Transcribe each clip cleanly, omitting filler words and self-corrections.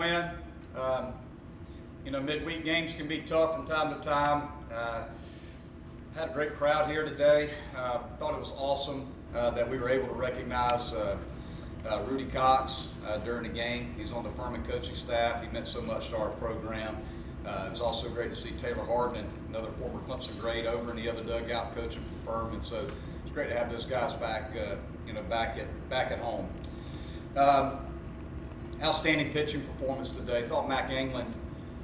Win. Midweek games can be tough from time to time. Had a great crowd here today. Thought it was awesome that we were able to recognize Rudy Cox during the game. He's on the Furman coaching staff. He meant so much to our program. It was also great to see Taylor Hardman, another former Clemson great, over in the other dugout coaching for Furman. So it's great to have those guys back, back at home. Outstanding pitching performance today. Thought Mac England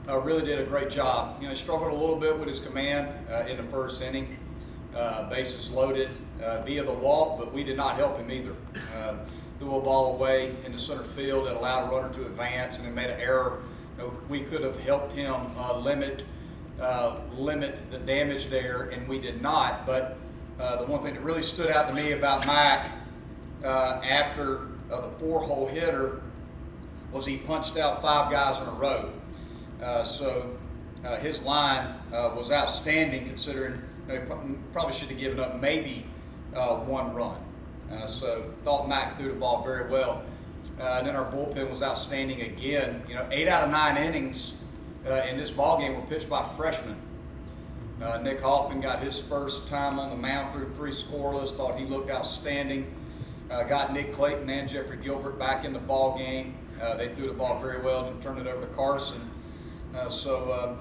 really did a great job. He struggled a little bit with his command in the first inning. Bases loaded via the walk, but we did not help him either. Threw a ball away into center field that allowed a runner to advance, and it made an error. We could have helped him limit the damage there, and we did not. But the one thing that really stood out to me about Mac after the 4-hole hitter was he punched out 5 guys in a row. So his line was outstanding, considering he probably should have given up maybe 1 run. So thought Mac threw the ball very well. And then our bullpen was outstanding again. 8 out of 9 innings in this ball game were pitched by freshmen. Nick Hoffman got his first time on the mound through 3 scoreless. Thought he looked outstanding. Got Nick Clayton and Jeffrey Gilbert back in the ball game. They threw the ball very well and turned it over to Carson. Overall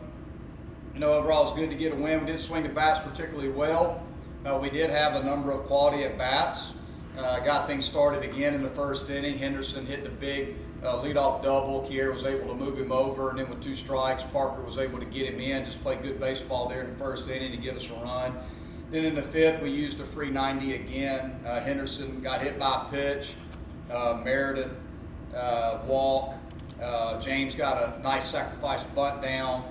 it was good to get a win. We did swing the bats particularly well. We did have a number of quality at bats. Got things started again in the first inning. Henderson hit the big leadoff double. Kier was able to move him over, and then with 2 strikes, Parker was able to get him in. Just played good baseball there in the first inning to give us a run. Then in the 5th, we used a free 90 again. Henderson got hit by a pitch. Meredith walk. James got a nice sacrifice bunt down,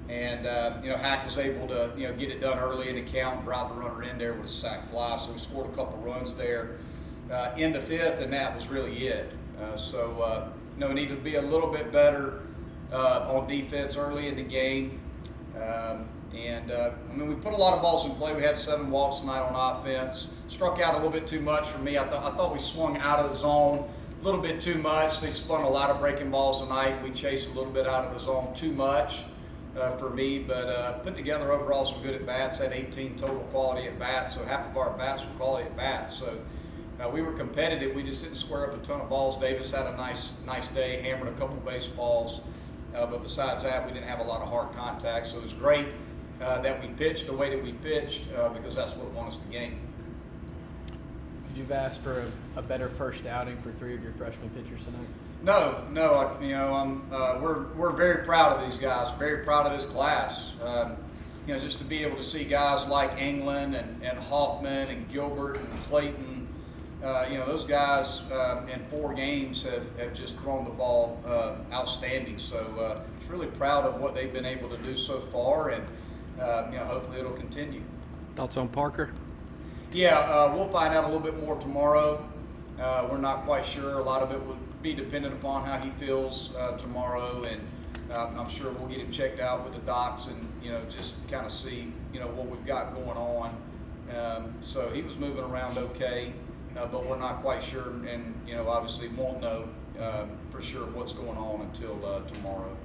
and Hack was able to get it done early in the count and drive the runner in there with a sac fly. So we scored a couple runs there in the 5th, and that was really it. We need to be a little bit better on defense early in the game. We put a lot of balls in play. We had 7 walks tonight on offense. Struck out a little bit too much for me. I thought we swung out of the zone a little bit too much. They spun a lot of breaking balls tonight. We chased a little bit out of the zone too much for me, but put together overall some good at bats. Had 18 total quality at bats, so half of our bats were quality at bats. So we were competitive. We just didn't square up a ton of balls. Davis had a nice day, hammered a couple baseballs, but besides that, we didn't have a lot of hard contact. So it was great that we pitched the way that we pitched because that's what won us the game. Could you have asked for a better first outing for 3 of your freshman pitchers tonight? No. We're very proud of these guys. Very proud of this class. Just to be able to see guys like England and Hoffman and Gilbert and Clayton. Those guys in 4 games have just thrown the ball outstanding. So just really proud of what they've been able to do so far, and hopefully it'll continue. Thoughts on Parker? Yeah, we'll find out a little bit more tomorrow. We're not quite sure. A lot of it will be dependent upon how he feels tomorrow, and I'm sure we'll get him checked out with the docs and just kind of see what we've got going on. So he was moving around okay, but we're not quite sure, and obviously won't know for sure what's going on until tomorrow.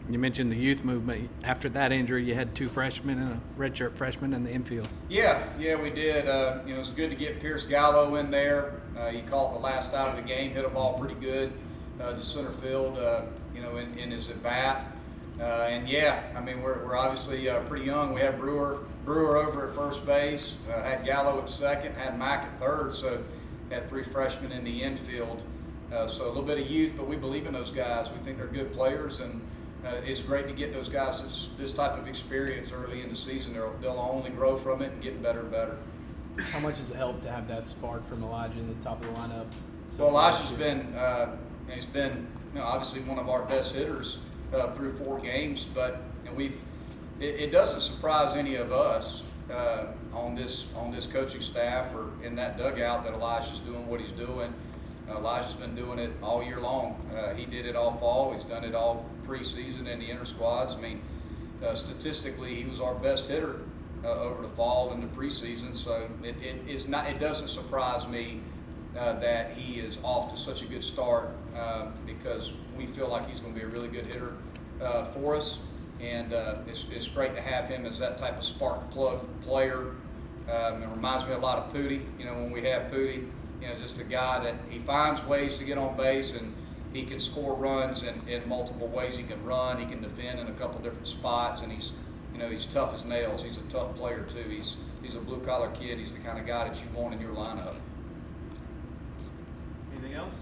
You mentioned the youth movement. After that injury, you had 2 freshmen and a redshirt freshman in the infield. Yeah, we did. It was good to get Pierce Gallo in there. He caught the last out of the game, hit a ball pretty good to center field, in his at bat. We're obviously pretty young. We had Brewer over at first base, had Gallo at second, had Mack at third, so had 3 freshmen in the infield. So a little bit of youth, but we believe in those guys. We think they're good players, and it's great to get those guys this type of experience early in the season. They'll only grow from it and get better and better. How much has it helped to have that spark from Elijah in the top of the lineup? Well, Elijah's been he's been obviously one of our best hitters through 4 games, but it doesn't surprise any of us on this coaching staff or in that dugout that Elijah's doing what he's doing. Elijah's been doing it all year long. He did it all fall. He's done it all preseason in the inter squads. Statistically, he was our best hitter over the fall in the preseason. So it doesn't surprise me that he is off to such a good start because we feel like he's going to be a really good hitter for us. And it's great to have him as that type of spark plug player. It reminds me a lot of Pooty. When we have Pooty, just a guy that he finds ways to get on base, and he can score runs in multiple ways. He can run, he can defend in a couple different spots, and he's tough as nails. He's a tough player too. He's a blue collar kid. He's the kind of guy that you want in your lineup. Anything else?